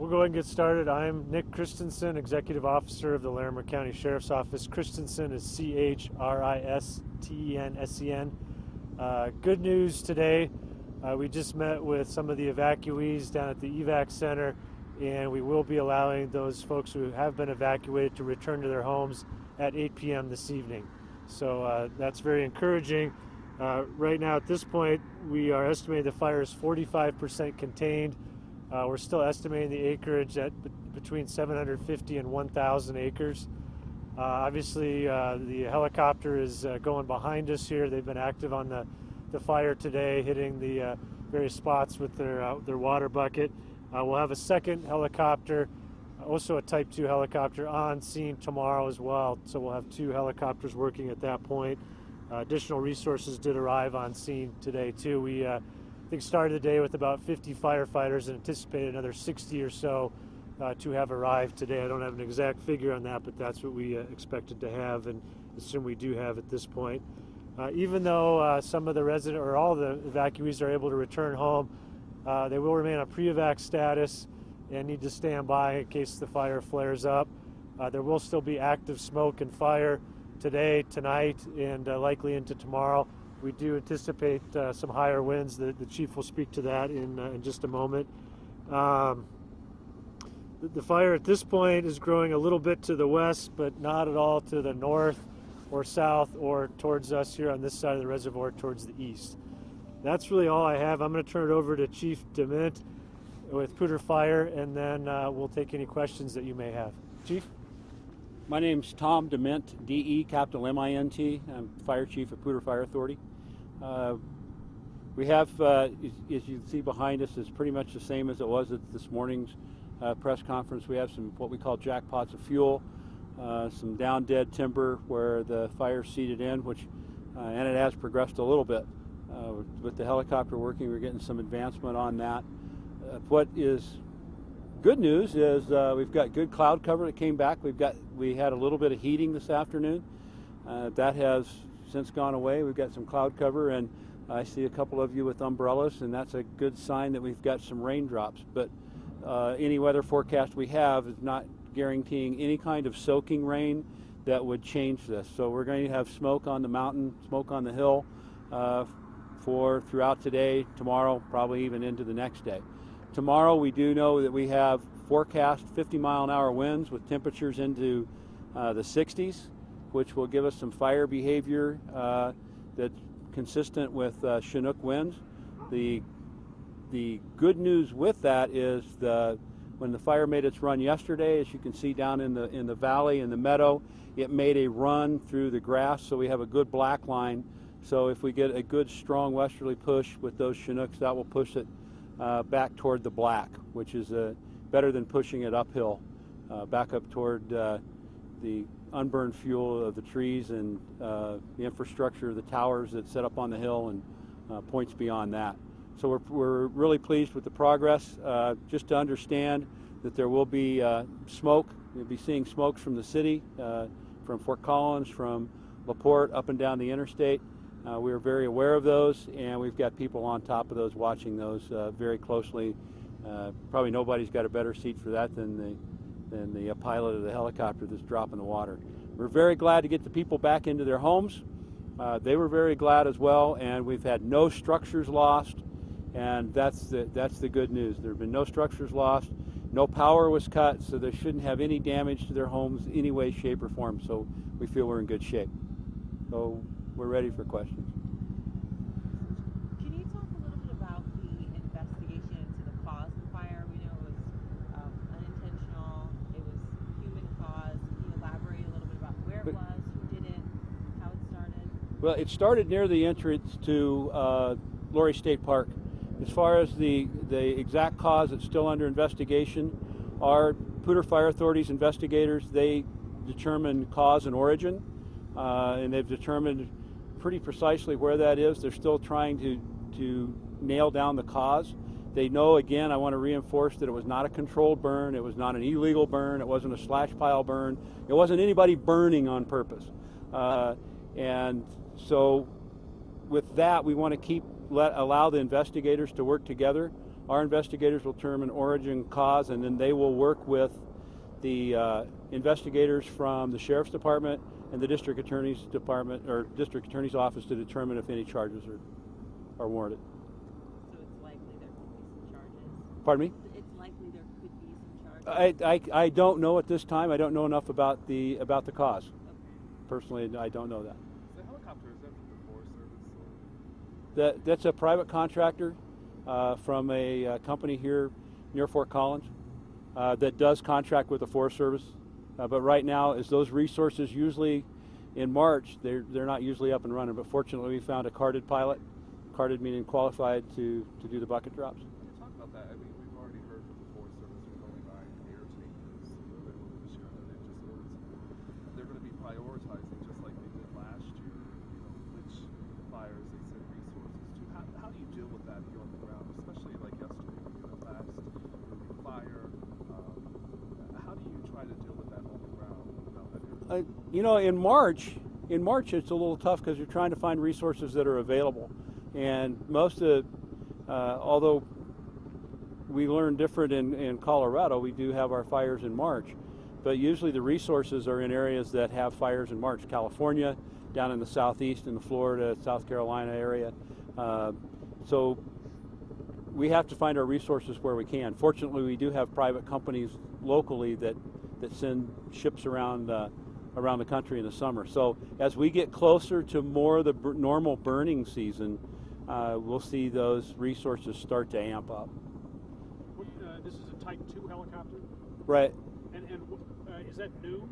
We'll go ahead and get started. I'm Nick Christensen, Executive Officer of the Larimer County Sheriff's Office. Christensen is C-H-R-I-S-T-E-N-S-E-N. Good news today. We just met with some of the evacuees down at the evac center, and we will be allowing those folks who have been evacuated to return to their homes at 8 p.m. this evening. So that's very encouraging. Right now at this point, we are estimating the fire is 45% contained. We're still estimating the acreage at between 750 and 1,000 acres. Obviously, the helicopter is going behind us here. They've been active on the fire today, hitting the various spots with their water bucket. We'll have a second helicopter, also a Type 2 helicopter, on scene tomorrow as well. So we'll have 2 helicopters working at that point. Additional resources did arrive on scene today too. We I think started the day with about 50 firefighters and anticipated another 60 or so to have arrived today. I don't have an exact figure on that, but that's what we expected to have and assume we do have at this point. Even though some of the resident or all the evacuees are able to return home, they will remain on pre-evac status and need to stand by in case the fire flares up. There will still be active smoke and fire today, tonight, and likely into tomorrow. We do anticipate some higher winds. The chief will speak to that in just a moment. The fire at this point is growing a little bit to the west, but not at all to the north or south or towards us here on this side of the reservoir towards the east. That's really all I have. I'm going to turn it over to Chief DeMint with Poudre Fire, and then we'll take any questions that you may have. Chief? My name's Tom DeMint, D-E, capital M-I-N-T. I'm Fire Chief at Poudre Fire Authority. We have, as you can see behind us, is pretty much the same as it was at this morning's press conference. We have some what we call jackpots of fuel, some down dead timber where the fire seeded in, which and it has progressed a little bit. With the helicopter working, we're getting some advancement on that. What is good news is we've got good cloud cover that came back. We had a little bit of heating this afternoon. That has since gone away. We've got some cloud cover, and I see a couple of you with umbrellas, and that's a good sign that we've got some raindrops. But any weather forecast we have is not guaranteeing any kind of soaking rain that would change this. So we're going to have smoke on the mountain, smoke on the hill for throughout today, tomorrow, probably even into the next day. Tomorrow we do know that we have forecast 50-mile-an-hour winds with temperatures into the 60s, which will give us some fire behavior that's consistent with Chinook winds. The good news with that is when the fire made its run yesterday, as you can see down in the valley, in the meadow, it made a run through the grass, so we have a good black line. So if we get a good strong westerly push with those Chinooks, that will push it back toward the black, which is better than pushing it uphill, back up toward the unburned fuel of the trees and the infrastructure of the towers that set up on the hill and points beyond that. So we're really pleased with the progress. Just to understand that there will be smoke. We'll be seeing smokes from the city, from Fort Collins, from LaPorte, up and down the interstate. We are very aware of those, and we've got people on top of those watching those very closely. Probably nobody's got a better seat for that than the pilot of the helicopter that's dropping the water. We're very glad to get the people back into their homes. They were very glad as well, and we've had no structures lost, and that's the good news. There have been no structures lost, no power was cut, so they shouldn't have any damage to their homes any way, shape, or form. So we feel we're in good shape. So we're ready for questions. Can you talk a little bit about the investigation into the cause of the fire? We know it was unintentional, it was human caused. Can you elaborate a little bit about where it was, who did it, how it started? Well, it started near the entrance to Laurie State Park. As far as the exact cause, it's still under investigation. Our Poudre Fire Authority's investigators, they determine cause and origin, and they've determined pretty precisely where that is. They're still trying to nail down the cause. They know, again, I want to reinforce that it was not a controlled burn, it was not an illegal burn, it wasn't a slash pile burn, it wasn't anybody burning on purpose. And so with that, we want to allow the investigators to work together Our investigators will determine origin, cause, and then they will work with the investigators from the Sheriff's Department and the District Attorney's Department or District Attorney's Office to determine if any charges are warranted. So it's likely there could be some charges. Pardon me? It's likely there could be some charges. I don't know at this time. I don't know enough about the cause. Okay. Personally, I don't know that. The helicopter, is that from the Forest Service? Or? That's a private contractor from a company here near Fort Collins that does contract with the Forest Service. But right now, as those resources usually in March, they're not usually up and running. But fortunately, we found a carded pilot, carded meaning qualified to do the bucket drops. Can you talk about that? I mean, we've already heard from the Forest Service they're going by air tankers available this year, and they've just ordered some. They're going to be prioritizing just like they did last year. Which fires they send resources to. How do you deal with that here on the ground, especially like yesterday, last fire? How do you try to deal with that on the ground without that air? In March it's a little tough because you're trying to find resources that are available, and most of, although we learn different in Colorado, we do have our fires in March, but usually the resources are in areas that have fires in March. California, down in the southeast, in the Florida, South Carolina area. So we have to find our resources where we can. Fortunately, we do have private companies locally that send ships around the country in the summer. So as we get closer to more of the normal burning season, we'll see those resources start to amp up. This is a Type 2 helicopter? Right. And is that new?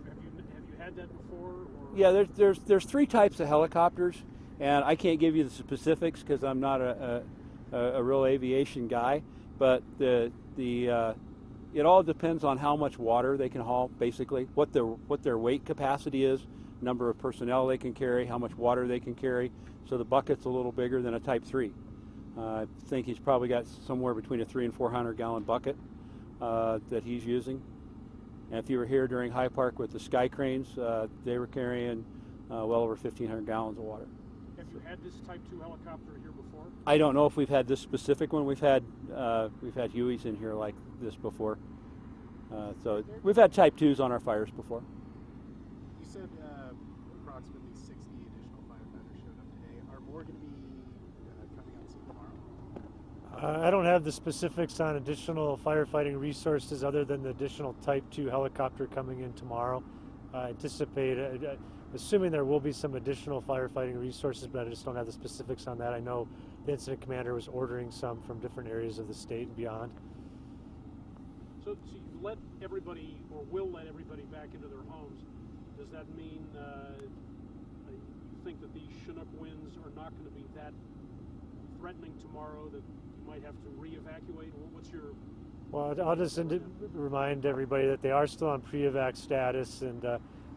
Have you had that before? Or? Yeah, there's three types of helicopters, and I can't give you the specifics because I'm not a real aviation guy. But it all depends on how much water they can haul, basically, what their weight capacity is, number of personnel they can carry, how much water they can carry. So the bucket's a little bigger than a Type 3. I think he's probably got somewhere between a 300 and 400 gallon bucket that he's using. And if you were here during High Park with the sky cranes, they were carrying well over 1,500 gallons of water. Have you had this Type 2 helicopter here before? I don't know if we've had this specific one. We've had Hueys in here like this before. So we've had Type 2s on our fires before. You said approximately 60 additional firefighters showed up today. Are more going to be coming on scene tomorrow? I don't have the specifics on additional firefighting resources other than the additional Type 2 helicopter coming in tomorrow. I anticipate, assuming there will be some additional firefighting resources, but I just don't have the specifics on that. I know the incident commander was ordering some from different areas of the state and beyond. So you've let everybody, or will let everybody back into their homes. Does that mean you think that these Chinook winds are not going to be that threatening tomorrow that you might have to re-evacuate? What's your... Well, I'll just remind everybody that they are still on pre-evac status, and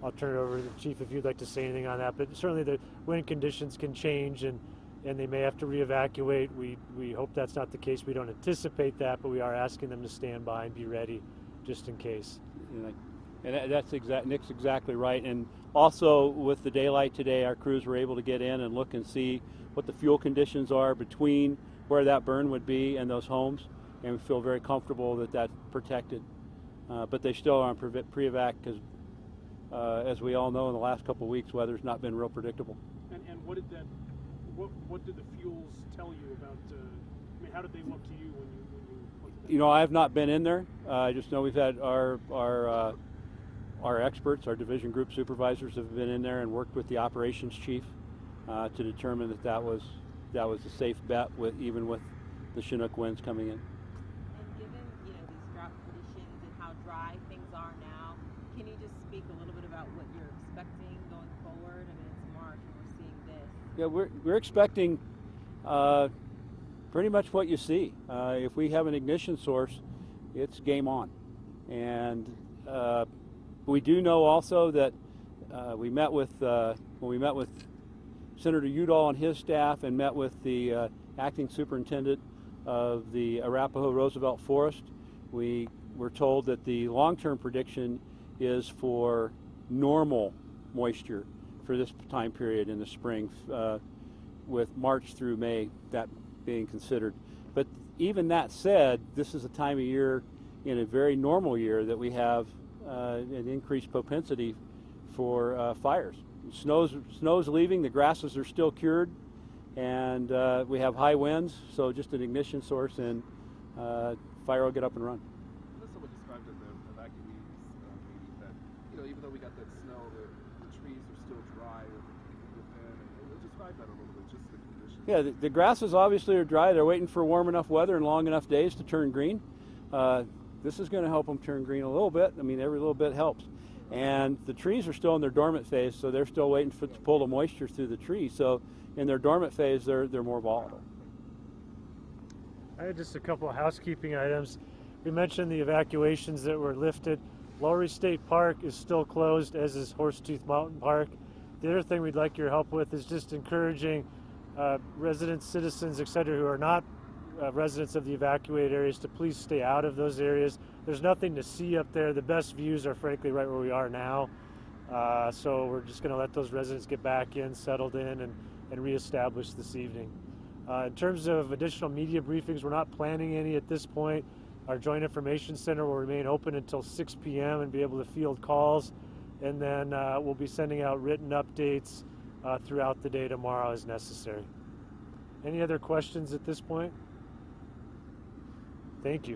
I'll turn it over to the chief if you'd like to say anything on that. But certainly the wind conditions can change, and they may have to re-evacuate. We hope that's not the case. We don't anticipate that, but we are asking them to stand by and be ready just in case. And that's Nick's exactly right. And also with the daylight today, our crews were able to get in and look and see what the fuel conditions are between where that burn would be and those homes, and we feel very comfortable that that's protected. But they still are on pre-evac because, as we all know, in the last couple of weeks, weather's not been real predictable. And what did that? What did the fuels tell you about? I mean, how did they look to you when you looked at them? You know, I have not been in there. I just know we've had our experts, our division group supervisors, have been in there and worked with the operations chief to determine that was a safe bet even with the Chinook winds coming in. And given these drought conditions and how dry things are now, can you just speak a little bit about what you're expecting going forward? I mean, it's March and we're seeing this. Yeah, we're expecting pretty much what you see. If we have an ignition source, it's game on. And we do know also that when we met with Senator Udall and his staff and met with the acting superintendent of the Arapahoe Roosevelt Forest, we were told that the long-term prediction is for normal moisture for this time period in the spring, with March through May, that being considered. But even that said, this is a time of year in a very normal year that we have an increased propensity for fires. Snow's leaving, the grasses are still cured, and we have high winds, so just an ignition source, and fire will get up and run. Someone described at the evacuees meeting that, even though we got that snow, the trees are still dry within, and describe that a little bit, just the conditions. Yeah, the grasses obviously are dry. They're waiting for warm enough weather and long enough days to turn green. This is going to help them turn green a little bit. I mean, every little bit helps. And the trees are still in their dormant phase, so they're still waiting to pull the moisture through the tree. So in their dormant phase, they're more volatile. I had just a couple of housekeeping items. We mentioned the evacuations that were lifted. Lowry State Park is still closed, as is Horsetooth Mountain Park. The other thing we'd like your help with is just encouraging residents, citizens, etc., who are not residents of the evacuated areas to please stay out of those areas. There's nothing to see up there. The best views are frankly right where we are now. So we're just going to let those residents get back in, settled in, and reestablish this evening. In terms of additional media briefings, we're not planning any at this point. Our Joint Information Center will remain open until 6 p.m. and be able to field calls. And then we'll be sending out written updates throughout the day tomorrow as necessary. Any other questions at this point? Thank you.